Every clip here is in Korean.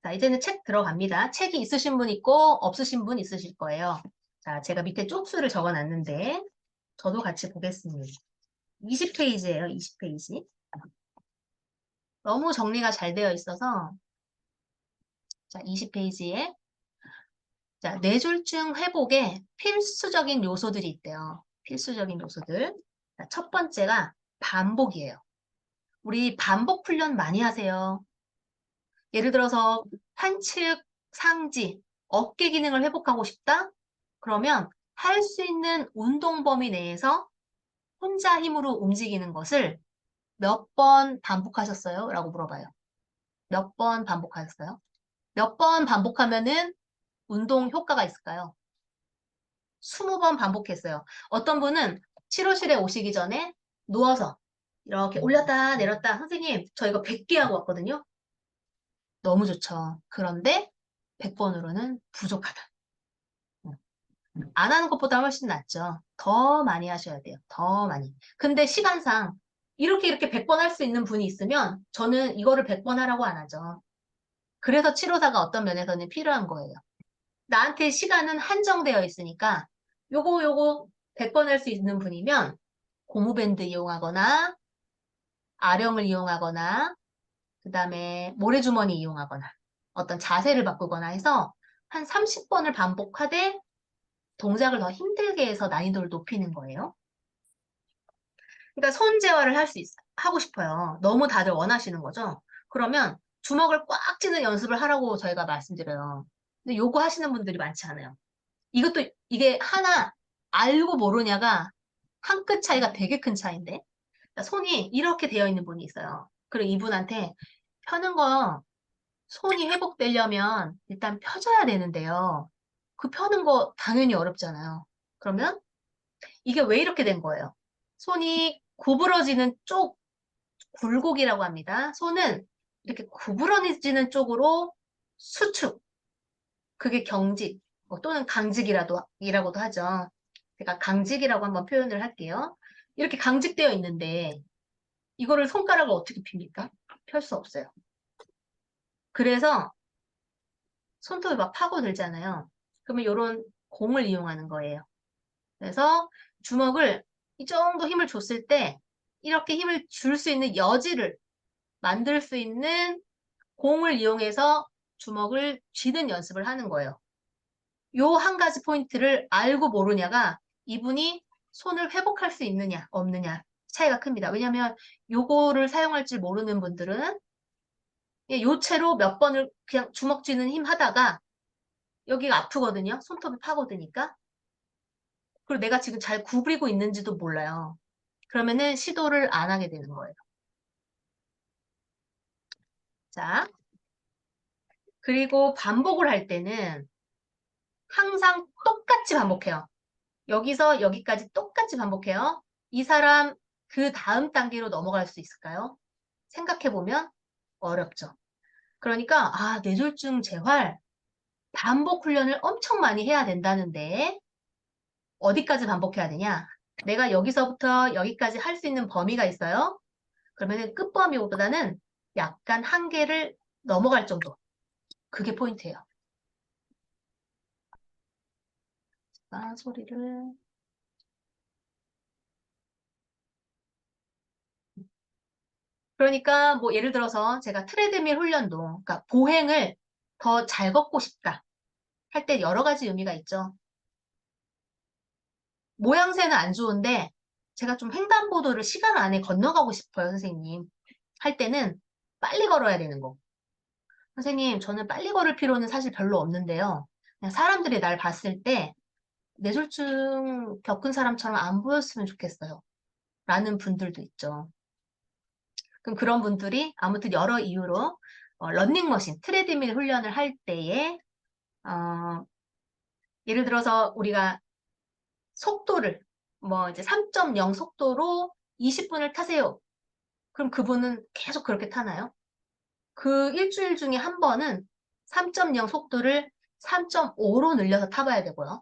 자, 이제는 책 들어갑니다. 책이 있으신 분 있고 없으신 분 있으실 거예요. 자, 제가 밑에 쪽수를 적어놨는데 저도 같이 보겠습니다. 20페이지예요, 20페이지. 너무 정리가 잘 되어 있어서 자, 20페이지에 자, 뇌졸중 회복에 필수적인 요소들이 있대요. 필수적인 요소들. 자, 첫 번째가 반복이에요. 우리 반복 훈련 많이 하세요. 예를 들어서 한측 상지, 어깨 기능을 회복하고 싶다? 그러면 할 수 있는 운동 범위 내에서 혼자 힘으로 움직이는 것을 몇 번 반복하셨어요? 라고 물어봐요. 몇 번 반복하셨어요? 몇 번 반복하면은 운동 효과가 있을까요? 20번 반복했어요. 어떤 분은 치료실에 오시기 전에 누워서 이렇게 올렸다 내렸다 선생님 저 이거 100개 하고 왔거든요. 너무 좋죠. 그런데 100번으로는 부족하다. 안 하는 것보다 훨씬 낫죠. 더 많이 하셔야 돼요. 더 많이. 근데 시간상 이렇게 100번 할 수 있는 분이 있으면 저는 이거를 100번 하라고 안 하죠. 그래서 치료사가 어떤 면에서는 필요한 거예요. 나한테 시간은 한정되어 있으니까 요거 100번 할 수 있는 분이면 고무밴드 이용하거나 아령을 이용하거나 그 다음에 모래주머니 이용하거나 어떤 자세를 바꾸거나 해서 한 30번을 반복하되 동작을 더 힘들게 해서 난이도를 높이는 거예요. 그러니까 손재활을 하고 싶어요. 너무 다들 원하시는 거죠. 그러면 주먹을 꽉 쥐는 연습을 하라고 저희가 말씀드려요. 근데 요거 하시는 분들이 많지 않아요. 이게 하나 알고 모르냐가 한 끗 차이가 되게 큰 차이인데 그러니까 손이 이렇게 되어 있는 분이 있어요. 그리고 이분한테 펴는 거 손이 회복되려면 일단 펴져야 되는데요. 그 펴는 거 당연히 어렵잖아요. 그러면 이게 왜 이렇게 된 거예요? 손이 구부러지는 쪽 굴곡이라고 합니다. 손은 이렇게 구부러지는 쪽으로 수축, 그게 경직 또는 강직이라고도 하죠. 제가 강직이라고 한번 표현을 할게요. 이렇게 강직되어 있는데 이거를 손가락을 어떻게 핍니까? 펼 수 없어요. 그래서 손톱이 막 파고들잖아요. 그러면 이런 공을 이용하는 거예요. 그래서 주먹을 이 정도 힘을 줬을 때 이렇게 힘을 줄 수 있는 여지를 만들 수 있는 공을 이용해서 주먹을 쥐는 연습을 하는 거예요. 요 한 가지 포인트를 알고 모르냐가 이분이 손을 회복할 수 있느냐 없느냐 차이가 큽니다. 왜냐하면 요거를 사용할 줄 모르는 분들은 요 채로 몇 번을 그냥 주먹 쥐는 힘 하다가 여기가 아프거든요. 손톱이 파고드니까. 그리고 내가 지금 잘 구부리고 있는지도 몰라요. 그러면은 시도를 안 하게 되는 거예요. 자, 그리고 반복을 할 때는 항상 똑같이 반복해요. 여기서 여기까지 똑같이 반복해요. 이 사람 그 다음 단계로 넘어갈 수 있을까요? 생각해보면 어렵죠. 그러니까 뇌졸중 재활 반복 훈련을 엄청 많이 해야 된다는데 어디까지 반복해야 되냐? 내가 여기서부터 여기까지 할 수 있는 범위가 있어요. 그러면 끝범위보다는 약간 한계를 넘어갈 정도. 그게 포인트예요. 소리를. 그러니까 뭐 예를 들어서 제가 트레드밀 훈련도, 그러니까 보행을 더 잘 걷고 싶다 할 때 여러 가지 의미가 있죠. 모양새는 안 좋은데 제가 좀 횡단보도를 시간 안에 건너가고 싶어요, 선생님. 할 때는 빨리 걸어야 되는 거. 선생님, 저는 빨리 걸을 필요는 사실 별로 없는데요. 그냥 사람들이 날 봤을 때 뇌졸중 겪은 사람처럼 안 보였으면 좋겠어요. 라는 분들도 있죠. 그럼 그런 분들이 아무튼 여러 이유로 러닝머신, 트레드밀 훈련을 할 때에 예를 들어서 우리가 속도를 뭐 이제 3.0 속도로 20분을 타세요. 그럼 그분은 계속 그렇게 타나요? 그 일주일 중에 한 번은 3.0 속도를 3.5로 늘려서 타봐야 되고요.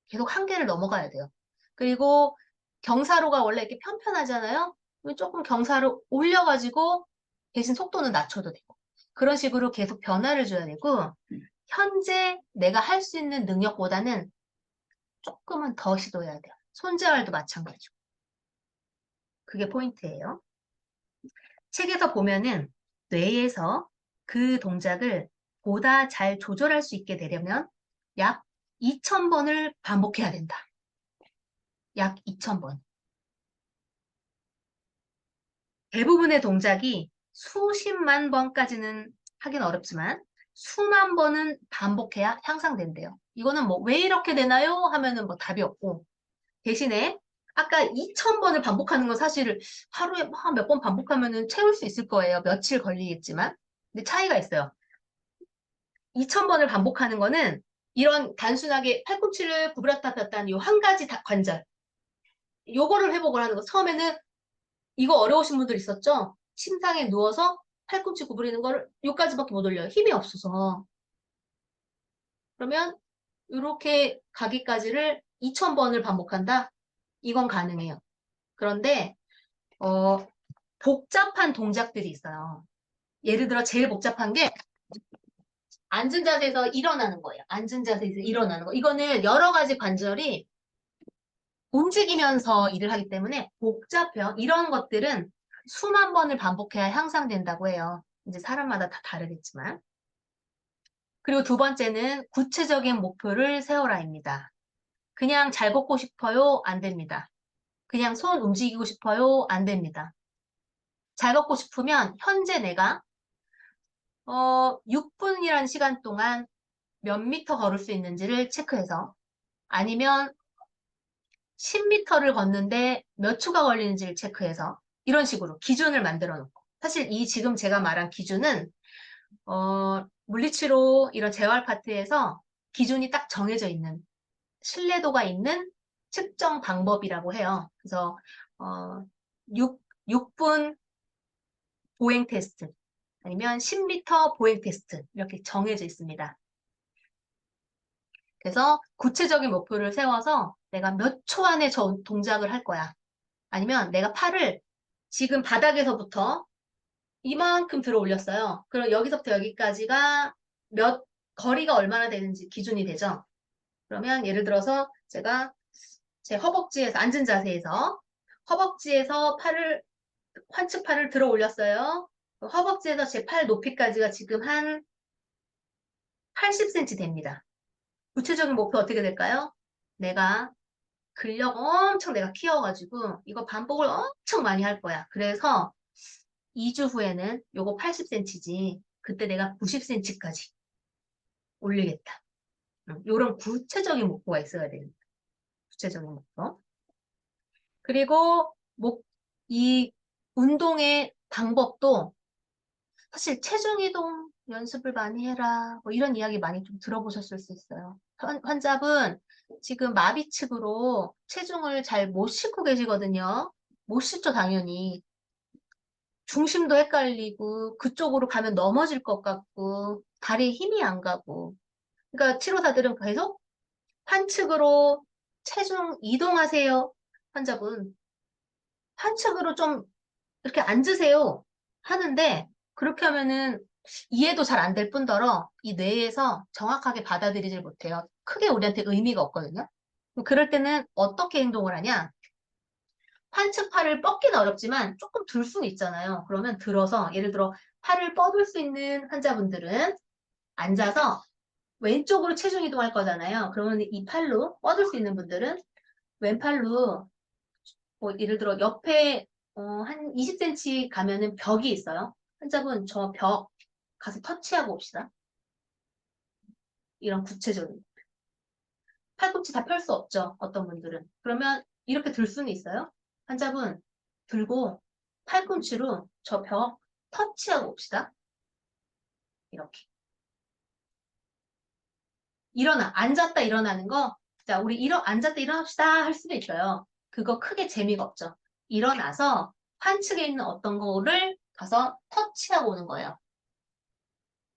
계속 한계를 넘어가야 돼요. 그리고 경사로가 원래 이렇게 편편하잖아요. 그럼 조금 경사를 올려가지고 대신 속도는 낮춰도 되고. 그런 식으로 계속 변화를 줘야 되고, 현재 내가 할 수 있는 능력보다는 조금은 더 시도해야 돼요. 손재활도 마찬가지고. 그게 포인트예요. 책에서 보면은 뇌에서 그 동작을 보다 잘 조절할 수 있게 되려면 약 2,000번을 반복해야 된다. 약 2,000번. 대부분의 동작이 수십만 번까지는 하긴 어렵지만 수만 번은 반복해야 향상된대요. 이거는 뭐 왜 이렇게 되나요? 하면은 뭐 답이 없고 대신에 아까 2,000번을 반복하는 건 사실 하루에 몇 번 반복하면은 채울 수 있을 거예요. 며칠 걸리겠지만. 근데 차이가 있어요. 2,000번을 반복하는 거는 이런 단순하게 팔꿈치를 구부렸다 폈다 하는 이 한 가지 관절. 요거를 회복을 하는 거. 처음에는 이거 어려우신 분들 있었죠? 침상에 누워서 팔꿈치 구부리는 거를 요까지밖에 못 올려요. 힘이 없어서. 그러면 이렇게 가기까지를 2,000번을 반복한다? 이건 가능해요. 그런데 복잡한 동작들이 있어요. 예를 들어 제일 복잡한 게 앉은 자세에서 일어나는 거예요. 앉은 자세에서 일어나는 거. 이거는 여러 가지 관절이 움직이면서 일을 하기 때문에 복잡해요. 이런 것들은 수만 번을 반복해야 향상된다고 해요. 이제 사람마다 다 다르겠지만. 그리고 두 번째는 구체적인 목표를 세워라입니다. 그냥 잘 걷고 싶어요? 안 됩니다. 그냥 손 움직이고 싶어요? 안 됩니다. 잘 걷고 싶으면 현재 내가 6분이라는 시간 동안 몇 미터 걸을 수 있는지를 체크해서 아니면 10m를 걷는데 몇 초가 걸리는지를 체크해서 이런 식으로 기준을 만들어 놓고 사실 이 지금 제가 말한 기준은 물리치료 이런 재활 파트에서 기준이 딱 정해져 있는 신뢰도가 있는 측정 방법이라고 해요. 그래서 6분 보행 테스트 아니면 10m 보행 테스트 이렇게 정해져 있습니다. 그래서 구체적인 목표를 세워서 내가 몇 초 안에 저 동작을 할 거야. 아니면 내가 팔을 지금 바닥에서부터 이만큼 들어 올렸어요. 그럼 여기서부터 여기까지가 거리가 얼마나 되는지 기준이 되죠. 그러면 예를 들어서 제가 제 허벅지에서 앉은 자세에서 허벅지에서 환측 팔을 들어 올렸어요. 허벅지에서 제 팔 높이까지가 지금 한 80cm 됩니다. 구체적인 목표 어떻게 될까요? 내가 근력 엄청 내가 키워가지고 이거 반복을 엄청 많이 할 거야. 그래서 2주 후에는 요거 80cm지 그때 내가 90cm까지 올리겠다. 요런 구체적인 목표가 있어야 됩니다. 구체적인 목표. 그리고 이 운동의 방법도 사실 체중 이동 연습을 많이 해라. 뭐 이런 이야기 많이 좀 들어보셨을 수 있어요. 환자분 지금 마비측으로 체중을 잘 못 싣고 계시거든요. 못 싣죠, 당연히. 중심도 헷갈리고 그쪽으로 가면 넘어질 것 같고 다리에 힘이 안 가고. 그러니까 치료사들은 계속 환측으로 체중 이동하세요. 환자분. 환측으로 좀 이렇게 앉으세요. 하는데 그렇게 하면은 이해도 잘 안 될 뿐더러 이 뇌에서 정확하게 받아들이질 못해요. 크게 우리한테 의미가 없거든요. 그럴 때는 어떻게 행동을 하냐? 환측팔을 뻗기는 어렵지만 조금 들 수는 있잖아요. 그러면 들어서 예를 들어 팔을 뻗을 수 있는 환자분들은 앉아서 왼쪽으로 체중 이동할 거잖아요. 그러면 이 팔로 뻗을 수 있는 분들은 왼팔로 뭐 예를 들어 옆에 한 20cm 가면은 벽이 있어요. 환자분 저 벽 가서 터치하고 옵시다. 이런 구체적인. 팔꿈치 다 펼 수 없죠. 어떤 분들은. 그러면 이렇게 들 수는 있어요. 환자분 들고 팔꿈치로 저 벽 터치하고 옵시다. 이렇게. 앉았다 일어나는 거. 자, 우리 앉았다 일어납시다 할 수도 있어요. 그거 크게 재미가 없죠. 일어나서 환측에 있는 어떤 거를 가서 터치하고 오는 거예요.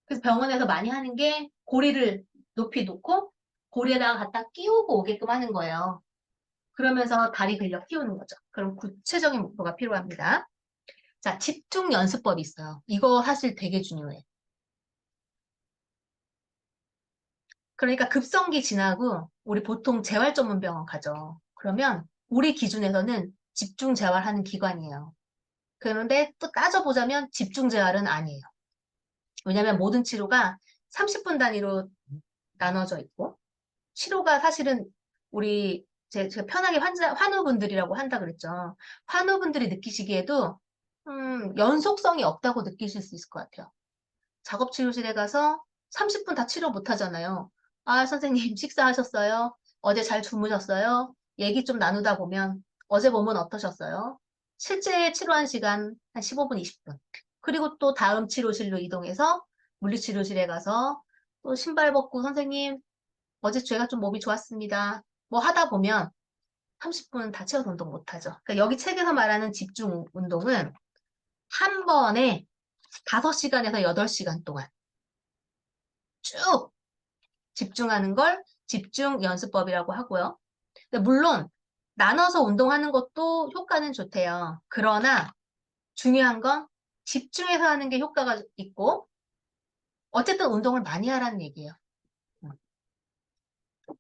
그래서 병원에서 많이 하는 게 고리를 높이 놓고 고리에다가 갖다 끼우고 오게끔 하는 거예요. 그러면서 다리 근력 키우는 거죠. 그럼 구체적인 목표가 필요합니다. 자, 집중 연습법이 있어요. 이거 사실 되게 중요해. 그러니까 급성기 지나고 우리 보통 재활전문병원 가죠. 그러면 우리 기준에서는 집중재활하는 기관이에요. 그런데 또 따져보자면 집중재활은 아니에요. 왜냐하면 모든 치료가 30분 단위로 나눠져 있고 치료가 사실은 우리 제가 편하게 환우분들이라고 한다 그랬죠. 환우분들이 느끼시기에도 연속성이 없다고 느끼실 수 있을 것 같아요. 작업치료실에 가서 30분 다 치료 못 하잖아요. 아, 선생님 식사하셨어요? 어제 잘 주무셨어요? 얘기 좀 나누다 보면 어제 몸은 어떠셨어요? 실제 치료한 시간 한 15분, 20분. 그리고 또 다음 치료실로 이동해서 물리치료실에 가서 또 신발 벗고 선생님 어제 제가 좀 몸이 좋았습니다. 뭐 하다 보면 30분 다 채워서 운동 못 하죠. 그러니까 여기 책에서 말하는 집중 운동은 한 번에 5시간에서 8시간 동안 쭉 집중하는 걸 집중 연습법이라고 하고요. 근데 물론 나눠서 운동하는 것도 효과는 좋대요. 그러나 중요한 건 집중해서 하는 게 효과가 있고 어쨌든 운동을 많이 하라는 얘기예요.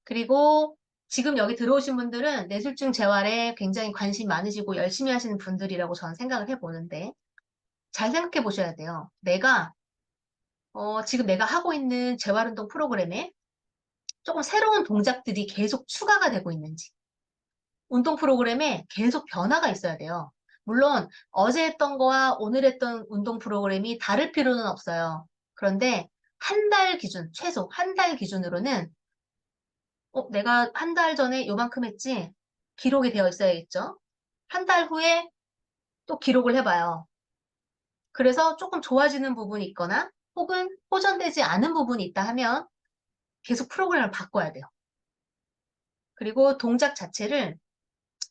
그리고 지금 여기 들어오신 분들은 뇌졸중 재활에 굉장히 관심 많으시고 열심히 하시는 분들이라고 저는 생각을 해보는데 잘 생각해 보셔야 돼요. 지금 내가 하고 있는 재활운동 프로그램에 조금 새로운 동작들이 계속 추가가 되고 있는지 운동 프로그램에 계속 변화가 있어야 돼요. 물론 어제 했던 거와 오늘 했던 운동 프로그램이 다를 필요는 없어요. 그런데 한 달 기준, 최소 한 달 기준으로는 내가 한 달 전에 요만큼 했지? 기록이 되어 있어야겠죠? 한 달 후에 또 기록을 해봐요. 그래서 조금 좋아지는 부분이 있거나 혹은 호전되지 않은 부분이 있다 하면 계속 프로그램을 바꿔야 돼요. 그리고 동작 자체를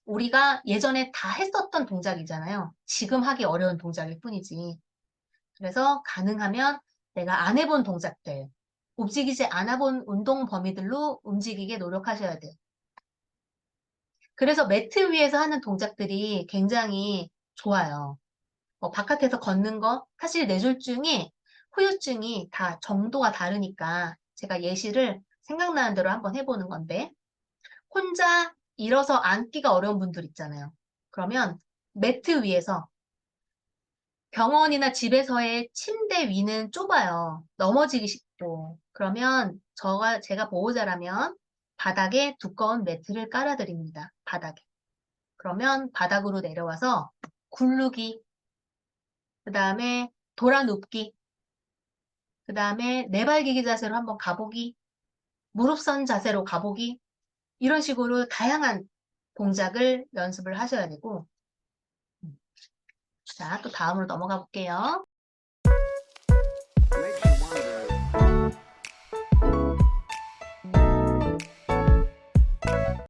우리가 예전에 다 했었던 동작이잖아요. 지금 하기 어려운 동작일 뿐이지. 그래서 가능하면 내가 안 해본 동작들, 움직이지 않아 본 운동 범위들로 움직이게 노력하셔야 돼요. 그래서 매트 위에서 하는 동작들이 굉장히 좋아요. 바깥에서 걷는 거, 사실 뇌졸중이, 후유증이 다 정도가 다르니까 제가 예시를 생각나는 대로 한번 해보는 건데, 혼자 일어서 앉기가 어려운 분들 있잖아요. 그러면 매트 위에서 병원이나 집에서의 침대 위는 좁아요. 넘어지기 쉽고. 그러면 제가 보호자라면 바닥에 두꺼운 매트를 깔아드립니다. 바닥에. 그러면 바닥으로 내려와서 굴르기, 그 다음에 돌아 눕기, 그 다음에 내발기기 자세로 한번 가보기, 무릎선 자세로 가보기, 이런 식으로 다양한 동작을 연습을 하셔야 되고, 자, 또 다음으로 넘어가 볼게요.